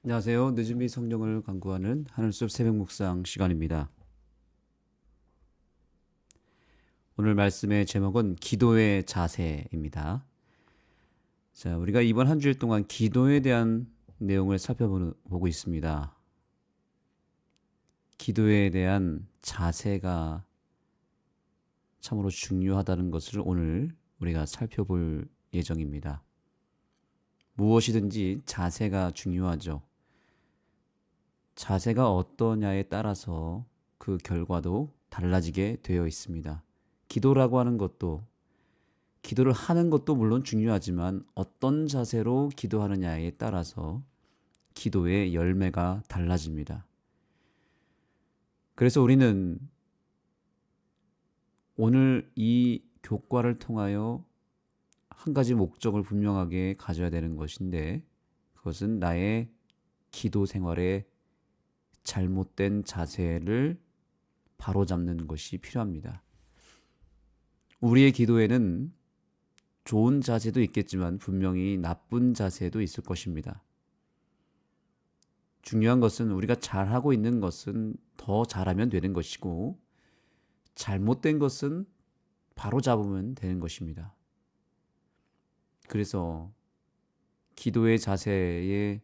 안녕하세요. 늦은 비 성경을 강구하는 하늘숲 새벽 묵상 시간입니다. 오늘 말씀의 제목은 기도의 자세입니다. 자, 우리가 이번 한 주일 동안 기도에 대한 내용을 살펴보고 있습니다. 기도에 대한 자세가 참으로 중요하다는 것을 오늘 우리가 살펴볼 예정입니다. 무엇이든지 자세가 중요하죠. 자세가 어떠냐에 따라서 그 결과도 달라지게 되어 있습니다. 기도라고 하는 것도, 기도를 하는 것도 물론 중요하지만 어떤 자세로 기도하느냐에 따라서 기도의 열매가 달라집니다. 그래서 우리는 오늘 이 교과를 통하여 한 가지 목적을 분명하게 가져야 되는 것인데, 그것은 나의 기도 생활에 잘못된 자세를 바로잡는 것이 필요합니다. 우리의 기도에는 좋은 자세도 있겠지만 분명히 나쁜 자세도 있을 것입니다. 중요한 것은 우리가 잘하고 있는 것은 더 잘하면 되는 것이고, 잘못된 것은 바로잡으면 되는 것입니다. 그래서 기도의 자세에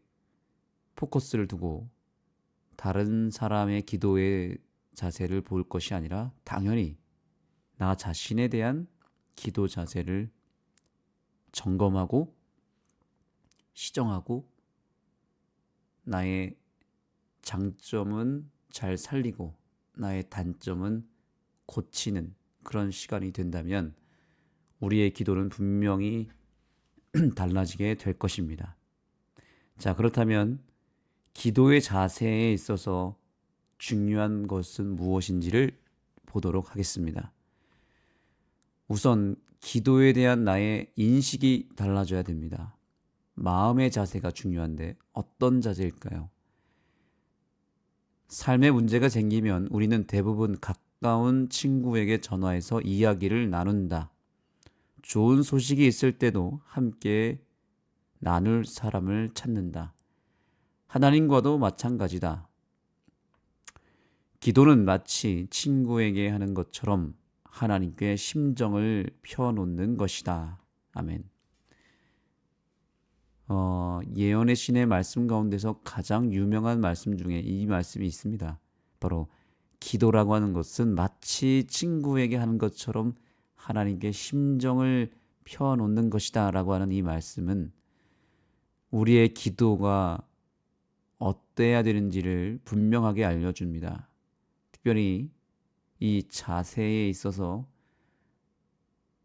포커스를 두고 다른 사람의 기도의 자세를 볼 것이 아니라 당연히 나 자신에 대한 기도 자세를 점검하고 시정하고 나의 장점은 잘 살리고 나의 단점은 고치는 그런 시간이 된다면 우리의 기도는 분명히 달라지게 될 것입니다. 자, 그렇다면 기도의 자세에 있어서 중요한 것은 무엇인지를 보도록 하겠습니다. 우선 기도에 대한 나의 인식이 달라져야 됩니다. 마음의 자세가 중요한데 어떤 자세일까요? 삶의 문제가 생기면 우리는 대부분 가까운 친구에게 전화해서 이야기를 나눈다. 좋은 소식이 있을 때도 함께 나눌 사람을 찾는다. 하나님과도 마찬가지다. 기도는 마치 친구에게 하는 것처럼 하나님께 심정을 펴놓는 것이다. 아멘. 예언의 신의 말씀 가운데서 가장 유명한 말씀 중에 이 말씀이 있습니다. 바로 기도라고 하는 것은 마치 친구에게 하는 것처럼 하나님께 심정을 펴놓는 것이다 라고 하는 이 말씀은 우리의 기도가 어때야 되는지를 분명하게 알려줍니다. 특별히 이 자세에 있어서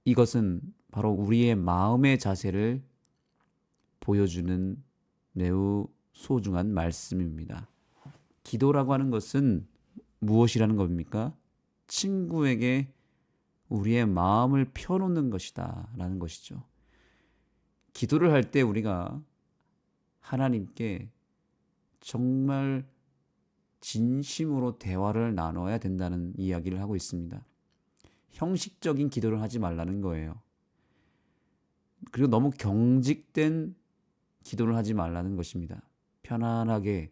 이것은 바로 우리의 마음의 자세를 보여주는 매우 소중한 말씀입니다. 기도라고 하는 것은 무엇이라는 겁니까? 친구에게 우리의 마음을 펴놓는 것이다 라는 것이죠. 기도를 할 때 우리가 하나님께 정말 진심으로 대화를 나눠야 된다는 이야기를 하고 있습니다. 형식적인 기도를 하지 말라는 거예요. 그리고 너무 경직된 기도를 하지 말라는 것입니다. 편안하게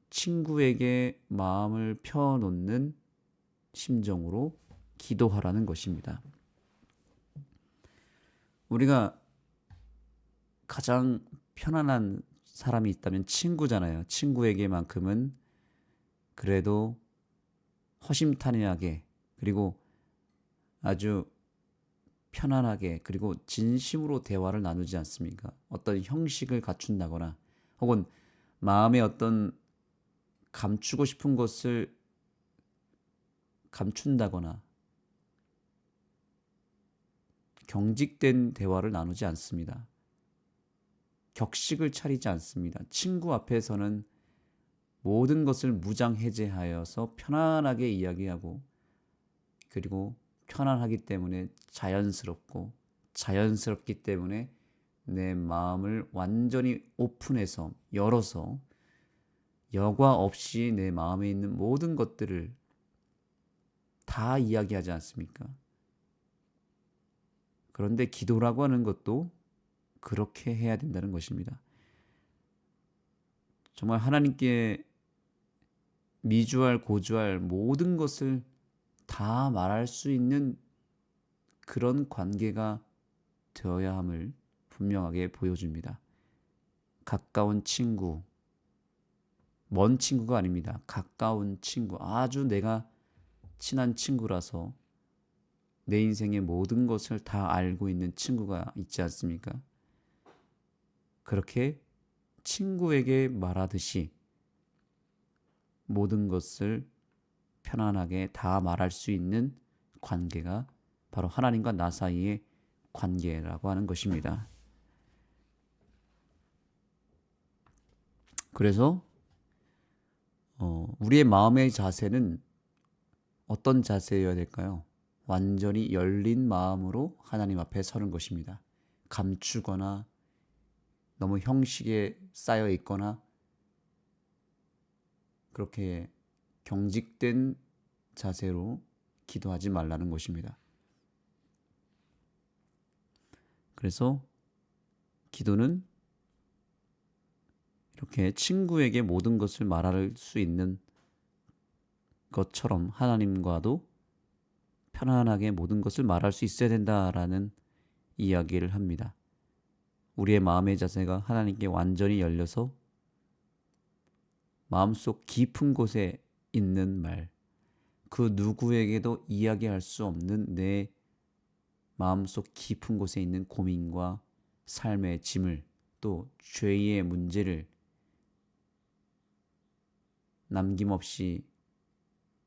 친구에게 마음을 펴놓는 심정으로 기도하라는 것입니다. 우리가 가장 편안한 사람이 있다면 친구잖아요. 친구에게만큼은 그래도 허심탄회하게 그리고 아주 편안하게 그리고 진심으로 대화를 나누지 않습니까? 어떤 형식을 갖춘다거나 혹은 마음의 어떤 감추고 싶은 것을 감춘다거나 경직된 대화를 나누지 않습니다. 격식을 차리지 않습니다. 친구 앞에서는 모든 것을 무장해제하여서 편안하게 이야기하고 그리고 편안하기 때문에 자연스럽고 자연스럽기 때문에 내 마음을 완전히 오픈해서 열어서 여과 없이 내 마음에 있는 모든 것들을 다 이야기하지 않습니까? 그런데 기도라고 하는 것도 그렇게 해야 된다는 것입니다. 정말 하나님께 미주알 고주알 모든 것을 다 말할 수 있는 그런 관계가 되어야 함을 분명하게 보여줍니다. 가까운 친구, 먼 친구가 아닙니다. 가까운 친구, 아주 내가 친한 친구라서 내 인생의 모든 것을 다 알고 있는 친구가 있지 않습니까? 그렇게 친구에게 말하듯이 모든 것을 편안하게 다 말할 수 있는 관계가 바로 하나님과 나 사이의 관계라고 하는 것입니다. 그래서 우리의 마음의 자세는 어떤 자세여야 될까요? 완전히 열린 마음으로 하나님 앞에 서는 것입니다. 감추거나 너무 형식에 쌓여 있거나 그렇게 경직된 자세로 기도하지 말라는 것입니다. 그래서 기도는 이렇게 친구에게 모든 것을 말할 수 있는 것처럼 하나님과도 편안하게 모든 것을 말할 수 있어야 된다라는 이야기를 합니다. 우리의 마음의 자세가 하나님께 완전히 열려서 마음속 깊은 곳에 있는 말, 그 누구에게도 이야기할 수 없는 내 마음속 깊은 곳에 있는 고민과 삶의 짐을 또 죄의 문제를 남김없이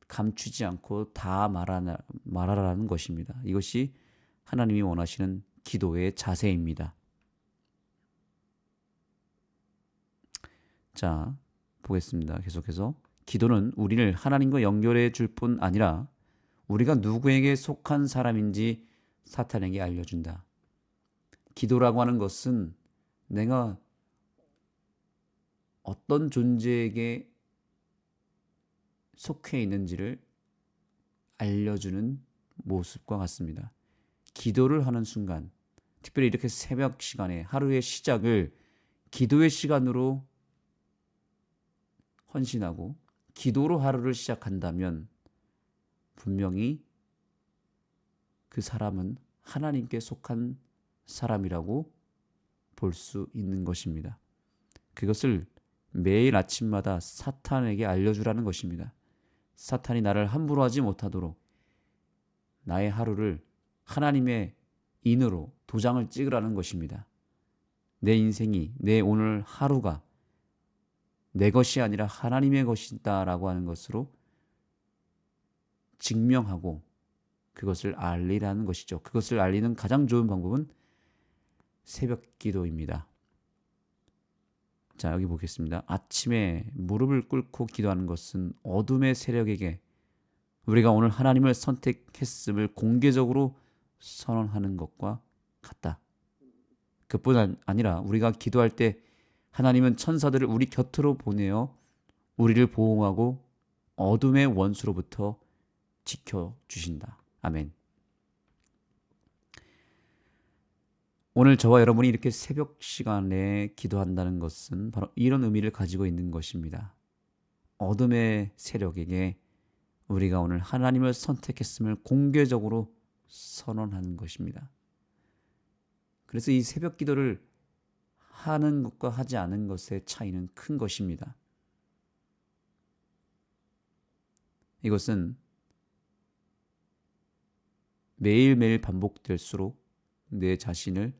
감추지 않고 다 말하라는 것입니다. 이것이 하나님이 원하시는 기도의 자세입니다. 자, 보겠습니다. 계속해서 기도는 우리를 하나님과 연결해 줄 뿐 아니라 우리가 누구에게 속한 사람인지 사탄에게 알려준다. 기도라고 하는 것은 내가 어떤 존재에게 속해 있는지를 알려주는 모습과 같습니다. 기도를 하는 순간, 특별히 이렇게 새벽 시간에 하루의 시작을 기도의 시간으로 헌신하고 기도로 하루를 시작한다면 분명히 그 사람은 하나님께 속한 사람이라고 볼 수 있는 것입니다. 그것을 매일 아침마다 사탄에게 알려주라는 것입니다. 사탄이 나를 함부로 하지 못하도록 나의 하루를 하나님의 인으로 도장을 찍으라는 것입니다. 내 인생이, 내 오늘 하루가 내 것이 아니라 하나님의 것이다라고 하는 것으로 증명하고 그것을 알리라는 것이죠. 그것을 알리는 가장 좋은 방법은 새벽 기도입니다. 자, 여기 보겠습니다. 아침에 무릎을 꿇고 기도하는 것은 어둠의 세력에게 우리가 오늘 하나님을 선택했음을 공개적으로 선언하는 것과 같다. 그뿐 아니라 우리가 기도할 때 하나님은 천사들을 우리 곁으로 보내어 우리를 보호하고 어둠의 원수로부터 지켜주신다. 아멘. 오늘 저와 여러분이 이렇게 새벽 시간에 기도한다는 것은 바로 이런 의미를 가지고 있는 것입니다. 어둠의 세력에게 우리가 오늘 하나님을 선택했음을 공개적으로 선언하는 것입니다. 그래서 이 새벽 기도를 하는 것과 하지 않은 것의 차이는 큰 것입니다. 이것은 매일매일 반복될수록 내 자신을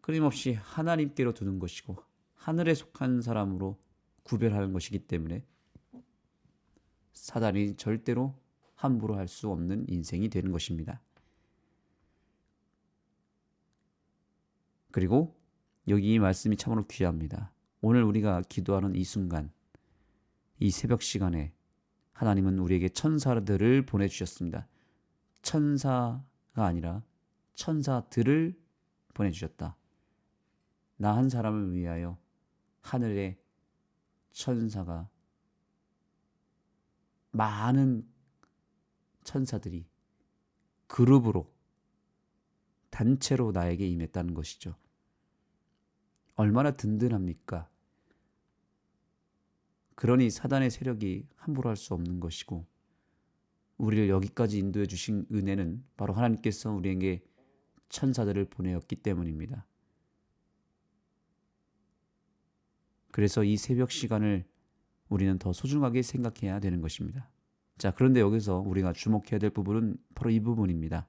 끊임없이 하나님께로 두는 것이고 하늘에 속한 사람으로 구별하는 것이기 때문에 사단이 절대로 함부로 할 수 없는 인생이 되는 것입니다. 그리고 여기 이 말씀이 참으로 귀합니다. 오늘 우리가 기도하는 이 순간, 이 새벽 시간에 하나님은 우리에게 천사들을 보내주셨습니다. 천사가 아니라 천사들을 보내주셨다. 나 한 사람을 위하여 하늘의 천사가 많은 천사들이 그룹으로 단체로 나에게 임했다는 것이죠. 얼마나 든든합니까? 그러니 사단의 세력이 함부로 할 수 없는 것이고, 우리를 여기까지 인도해 주신 은혜는 바로 하나님께서 우리에게 천사들을 보내었기 때문입니다. 그래서 이 새벽 시간을 우리는 더 소중하게 생각해야 되는 것입니다. 자, 그런데 여기서 우리가 주목해야 될 부분은 바로 이 부분입니다.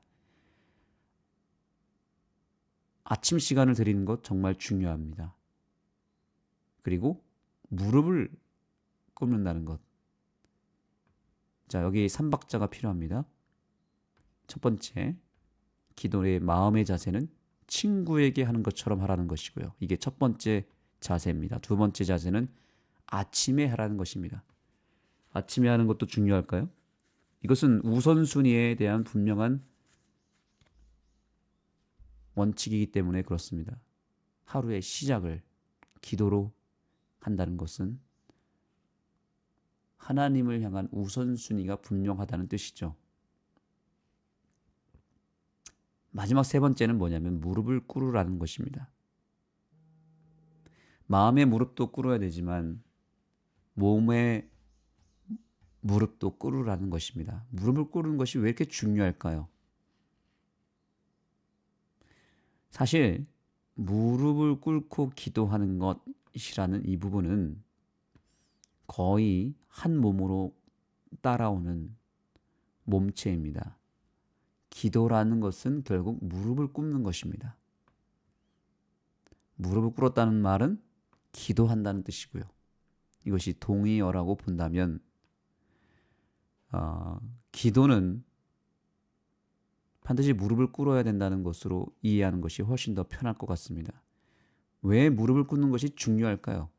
아침 시간을 드리는 것 정말 중요합니다. 그리고 무릎을 꿇는다는 것. 자, 여기 3박자가 필요합니다. 첫 번째, 기도의 마음의 자세는 친구에게 하는 것처럼 하라는 것이고요. 이게 첫 번째 자세입니다. 두 번째 자세는 아침에 하라는 것입니다. 아침에 하는 것도 중요할까요? 이것은 우선순위에 대한 분명한 원칙이기 때문에 그렇습니다. 하루의 시작을 기도로 한다는 것은 하나님을 향한 우선순위가 분명하다는 뜻이죠. 마지막 세 번째는 뭐냐면 무릎을 꿇으라는 것입니다. 마음의 무릎도 꿇어야 되지만 몸의 무릎도 꿇으라는 것입니다. 무릎을 꿇는 것이 왜 이렇게 중요할까요? 사실 무릎을 꿇고 기도하는 것이라는 이 부분은 거의 한 몸으로 따라오는 몸체입니다. 기도라는 것은 결국 무릎을 꿇는 것입니다. 무릎을 꿇었다는 말은 기도한다는 뜻이고요. 이것이 동의어라고 본다면 기도는 반드시 무릎을 꿇어야 된다는 것으로 이해하는 것이 훨씬 더 편할 것 같습니다. 왜 무릎을 꿇는 것이 중요할까요?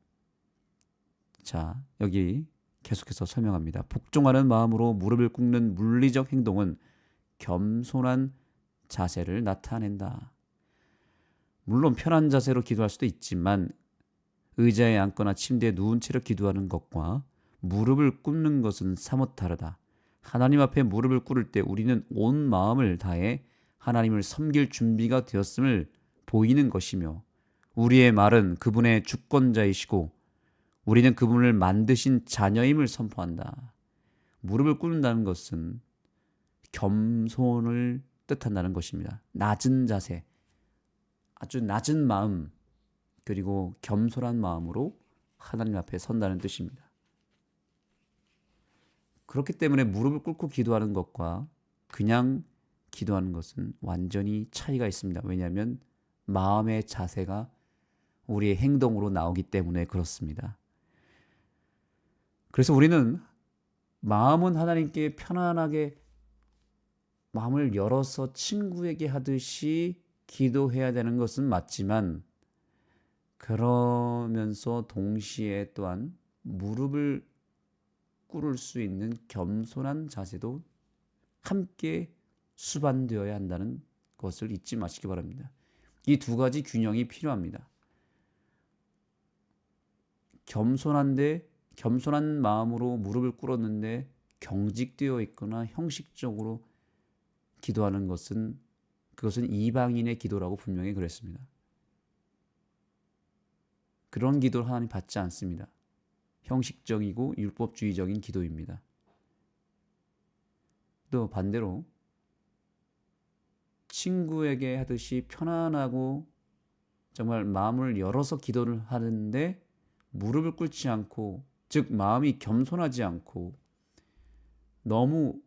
자, 여기 계속해서 설명합니다. 복종하는 마음으로 무릎을 꿇는 물리적 행동은 겸손한 자세를 나타낸다. 물론 편한 자세로 기도할 수도 있지만 의자에 앉거나 침대에 누운 채로 기도하는 것과 무릎을 꿇는 것은 사뭇 다르다. 하나님 앞에 무릎을 꿇을 때 우리는 온 마음을 다해 하나님을 섬길 준비가 되었음을 보이는 것이며, 우리의 말은 그분의 주권자이시고 우리는 그분을 만드신 자녀임을 선포한다. 무릎을 꿇는다는 것은 겸손을 뜻한다는 것입니다. 낮은 자세, 아주 낮은 마음, 그리고 겸손한 마음으로 하나님 앞에 선다는 뜻입니다. 그렇기 때문에 무릎을 꿇고 기도하는 것과 그냥 기도하는 것은 완전히 차이가 있습니다. 왜냐하면 마음의 자세가 우리의 행동으로 나오기 때문에 그렇습니다. 그래서 우리는 마음은 하나님께 편안하게 마음을 열어서 친구에게 하듯이 기도해야 되는 것은 맞지만, 그러면서 동시에 또한 무릎을 꿇을 수 있는 겸손한 자세도 함께 수반되어야 한다는 것을 잊지 마시기 바랍니다. 이 두 가지 균형이 필요합니다. 겸손한 마음으로 무릎을 꿇었는데 경직되어 있거나 형식적으로 기도하는 그것은 이방인의 기도라고 분명히 그랬습니다. 그런 기도를 하나님 받지 않습니다. 형식적이고 율법주의적인 기도입니다. 또 반대로 친구에게 하듯이 편안하고 정말 마음을 열어서 기도를 하는데 무릎을 꿇지 않고, 즉 마음이 겸손하지 않고 너무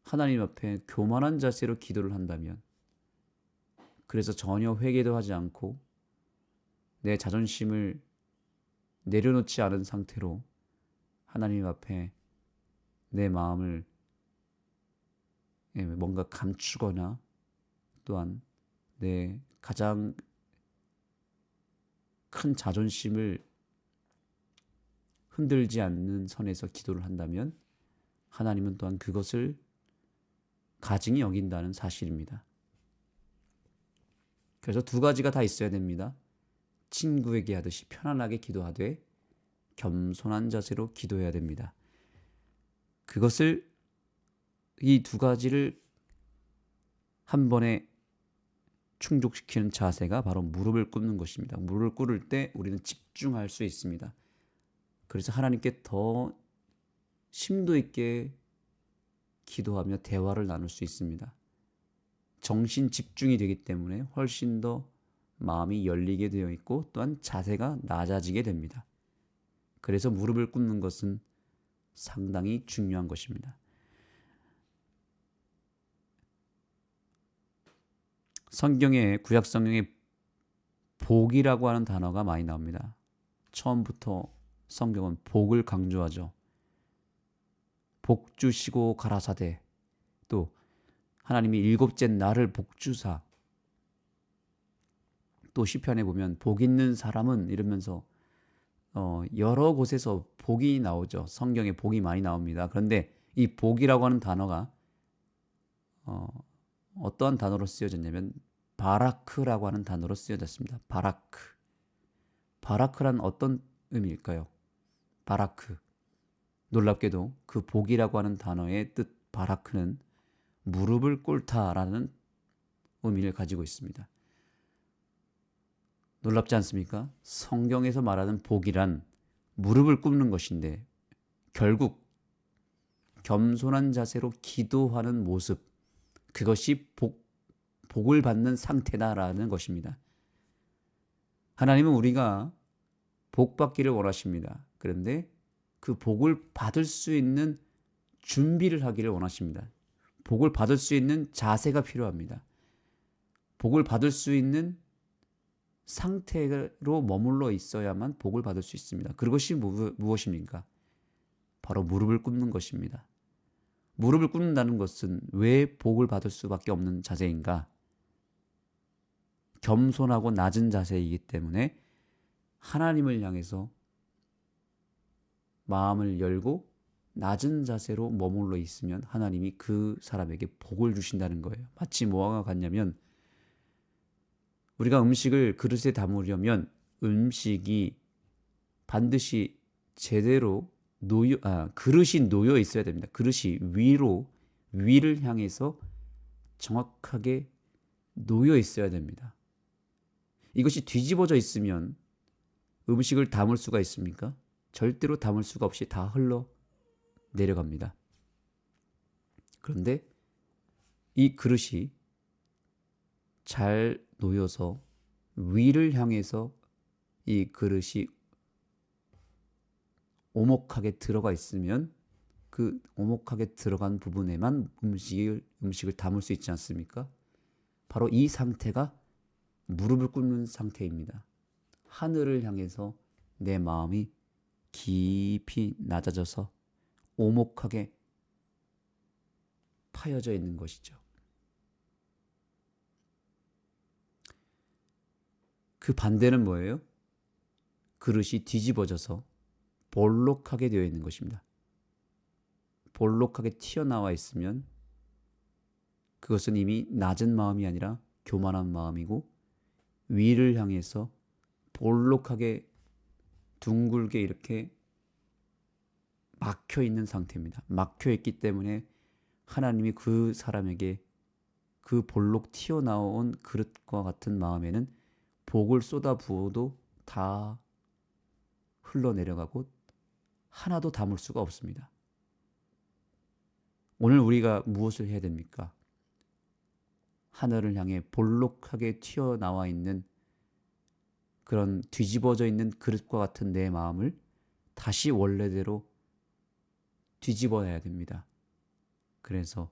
하나님 앞에 교만한 자세로 기도를 한다면, 그래서 전혀 회개도 하지 않고 내 자존심을 내려놓지 않은 상태로 하나님 앞에 내 마음을 뭔가 감추거나 또한 내 가장 큰 자존심을 흔들지 않는 선에서 기도를 한다면 하나님은 또한 그것을 가증히 여긴다는 사실입니다. 그래서 두 가지가 다 있어야 됩니다. 친구에게 하듯이 편안하게 기도하되 겸손한 자세로 기도해야 됩니다. 이 두 가지를 한 번에 충족시키는 자세가 바로 무릎을 꿇는 것입니다. 무릎을 꿇을 때 우리는 집중할 수 있습니다. 그래서 하나님께 더 심도 있게 기도하며 대화를 나눌 수 있습니다. 정신 집중이 되기 때문에 훨씬 더 마음이 열리게 되어 있고 또한 자세가 낮아지게 됩니다. 그래서 무릎을 꿇는 것은 상당히 중요한 것입니다. 성경에 구약 성경에 복이라고 하는 단어가 많이 나옵니다. 처음부터 성경은 복을 강조하죠. 복 주시고 가라사대, 또 하나님이 일곱째 날을 복 주사, 또 시편에 보면 복 있는 사람은 이러면서 여러 곳에서 복이 나오죠. 성경에 복이 많이 나옵니다. 그런데 이 복이라고 하는 단어가 어떠한 단어로 쓰여졌냐면 바라크라고 하는 단어로 쓰여졌습니다. 바라크. 바라크란 어떤 의미일까요? 바라크. 놀랍게도 그 복이라고 하는 단어의 뜻 바라크는 무릎을 꿇다라는 의미를 가지고 있습니다. 놀랍지 않습니까? 성경에서 말하는 복이란 무릎을 꿇는 것인데 결국 겸손한 자세로 기도하는 모습, 그것이 복을 받는 상태다라는 것입니다. 하나님은 우리가 복 받기를 원하십니다. 그런데 그 복을 받을 수 있는 준비를 하기를 원하십니다. 복을 받을 수 있는 자세가 필요합니다. 복을 받을 수 있는 상태로 머물러 있어야만 복을 받을 수 있습니다. 그것이 무엇입니까? 바로 무릎을 꿇는 것입니다. 무릎을 꿇는다는 것은 왜 복을 받을 수밖에 없는 자세인가? 겸손하고 낮은 자세이기 때문에 하나님을 향해서 마음을 열고 낮은 자세로 머물러 있으면 하나님이 그 사람에게 복을 주신다는 거예요. 마치 뭐와 같냐면 우리가 음식을 그릇에 담으려면 음식이 반드시 제대로 그릇이 놓여 있어야 됩니다. 그릇이 위를 향해서 정확하게 놓여 있어야 됩니다. 이것이 뒤집어져 있으면 음식을 담을 수가 있습니까? 절대로 담을 수가 없이 다 흘러 내려갑니다. 그런데 이 그릇이 잘 놓여서 위를 향해서 이 그릇이 오목하게 들어가 있으면 그 오목하게 들어간 부분에만 음식을 담을 수 있지 않습니까? 바로 이 상태가 무릎을 꿇는 상태입니다. 하늘을 향해서 내 마음이 깊이 낮아져서 오목하게 파여져 있는 것이죠. 그 반대는 뭐예요? 그릇이 뒤집어져서 볼록하게 되어 있는 것입니다. 볼록하게 튀어나와 있으면 그것은 이미 낮은 마음이 아니라 교만한 마음이고 위를 향해서 볼록하게 둥글게 이렇게 막혀 있는 상태입니다. 막혀 있기 때문에 하나님이 그 사람에게 그 볼록 튀어나온 그릇과 같은 마음에는 복을 쏟아 부어도 다 흘러내려가고 하나도 담을 수가 없습니다. 오늘 우리가 무엇을 해야 됩니까? 하늘을 향해 볼록하게 튀어나와 있는 그런 뒤집어져 있는 그릇과 같은 내 마음을 다시 원래대로 뒤집어야 됩니다. 그래서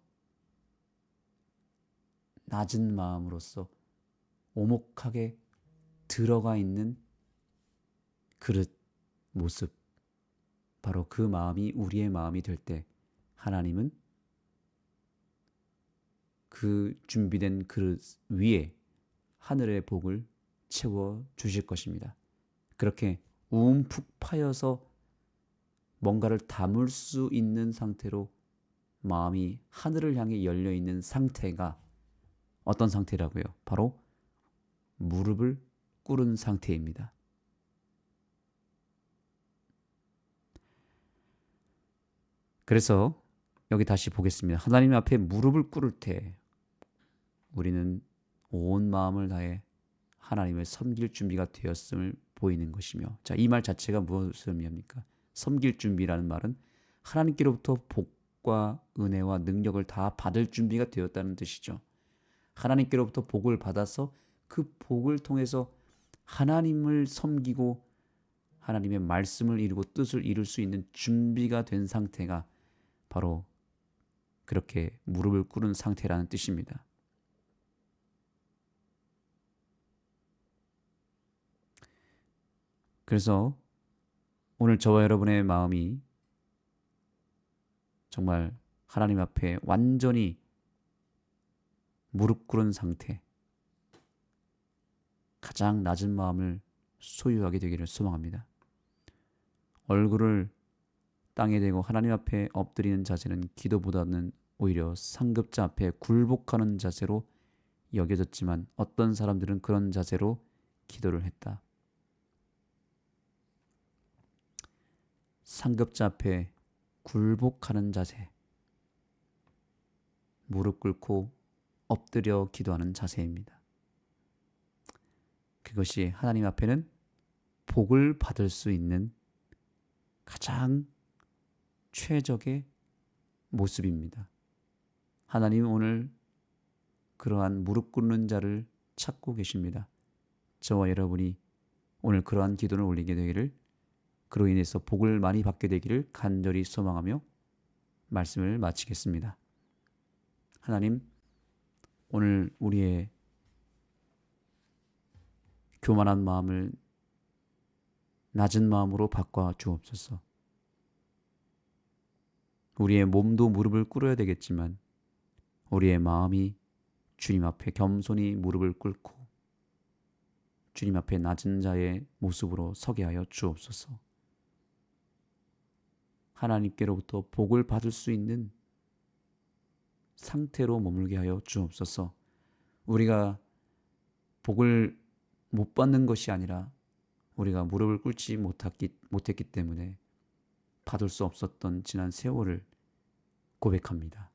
낮은 마음으로서 오목하게 들어가 있는 그릇 모습, 바로 그 마음이 우리의 마음이 될 때 하나님은 그 준비된 그릇 위에 하늘의 복을 채워 주실 것입니다. 그렇게 움푹 파여서 뭔가를 담을 수 있는 상태로 마음이 하늘을 향해 열려 있는 상태가 어떤 상태라고요? 바로 무릎을 꿇은 상태입니다. 그래서 여기 다시 보겠습니다. 하나님 앞에 무릎을 꿇을 때 우리는 온 마음을 다해 하나님을 섬길 준비가 되었음을 보이는 것이며, 자, 이 말 자체가 무엇을 의미합니까? 섬길 준비라는 말은 하나님께로부터 복과 은혜와 능력을 다 받을 준비가 되었다는 뜻이죠. 하나님께로부터 복을 받아서 그 복을 통해서 하나님을 섬기고 하나님의 말씀을 이루고 뜻을 이룰 수 있는 준비가 된 상태가 바로 그렇게 무릎을 꿇은 상태라는 뜻입니다. 그래서 오늘 저와 여러분의 마음이 정말 하나님 앞에 완전히 무릎 꿇은 상태, 가장 낮은 마음을 소유하게 되기를 소망합니다. 얼굴을 땅에 대고 하나님 앞에 엎드리는 자세는 기도보다는 오히려 상급자 앞에 굴복하는 자세로 여겨졌지만 어떤 사람들은 그런 자세로 기도를 했다. 상급자 앞에 굴복하는 자세, 무릎 꿇고 엎드려 기도하는 자세입니다. 그것이 하나님 앞에는 복을 받을 수 있는 가장 최적의 모습입니다. 하나님은 오늘 그러한 무릎 꿇는 자를 찾고 계십니다. 저와 여러분이 오늘 그러한 기도를 올리게 되기를, 그로 인해서 복을 많이 받게 되기를 간절히 소망하며 말씀을 마치겠습니다. 하나님, 오늘 우리의 교만한 마음을 낮은 마음으로 바꿔 주옵소서. 우리의 몸도 무릎을 꿇어야 되겠지만 우리의 마음이 주님 앞에 겸손히 무릎을 꿇고 주님 앞에 낮은 자의 모습으로 서게 하여 주옵소서. 하나님께로부터 복을 받을 수 있는 상태로 머물게 하여 주옵소서. 우리가 복을 못 받는 것이 아니라 우리가 무릎을 꿇지 못했기 때문에 받을 수 없었던 지난 세월을 고백합니다.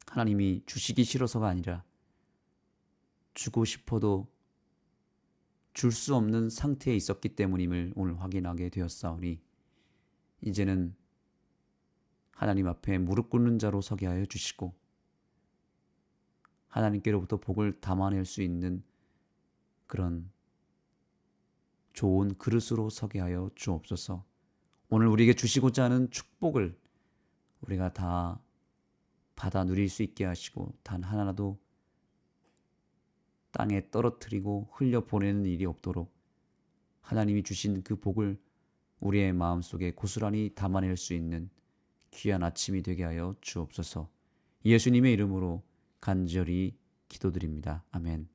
하나님이 주시기 싫어서가 아니라 주고 싶어도 줄 수 없는 상태에 있었기 때문임을 오늘 확인하게 되었사오니 이제는 하나님 앞에 무릎 꿇는 자로 서게 하여 주시고 하나님께로부터 복을 담아낼 수 있는 그런 좋은 그릇으로 서게 하여 주옵소서. 오늘 우리에게 주시고자 하는 축복을 우리가 다 받아 누릴 수 있게 하시고 단 하나라도 땅에 떨어뜨리고 흘려보내는 일이 없도록 하나님이 주신 그 복을 우리의 마음속에 고스란히 담아낼 수 있는 귀한 아침이 되게 하여 주옵소서. 예수님의 이름으로 간절히 기도드립니다. 아멘.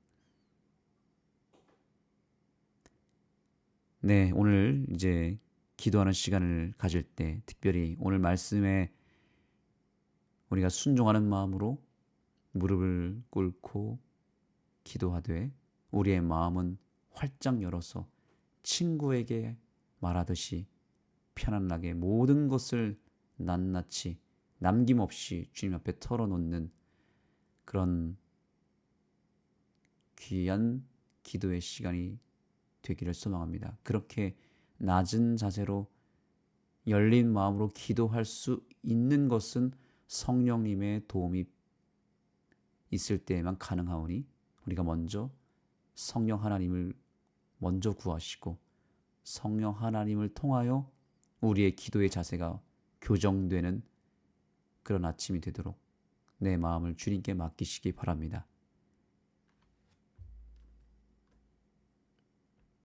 네, 오늘 이제 기도하는 시간을 가질 때 특별히 오늘 말씀에 우리가 순종하는 마음으로 무릎을 꿇고 기도하되 우리의 마음은 활짝 열어서 친구에게 말하듯이 편안하게 모든 것을 낱낱이 남김없이 주님 앞에 털어놓는 그런 귀한 기도의 시간이 되기를 소망합니다. 그렇게 낮은 자세로 열린 마음으로 기도할 수 있는 것은 성령님의 도움이 있을 때에만 가능하오니 우리가 먼저 성령 하나님을 먼저 구하시고 성령 하나님을 통하여 우리의 기도의 자세가 교정되는 그런 아침이 되도록 내 마음을 주님께 맡기시기 바랍니다.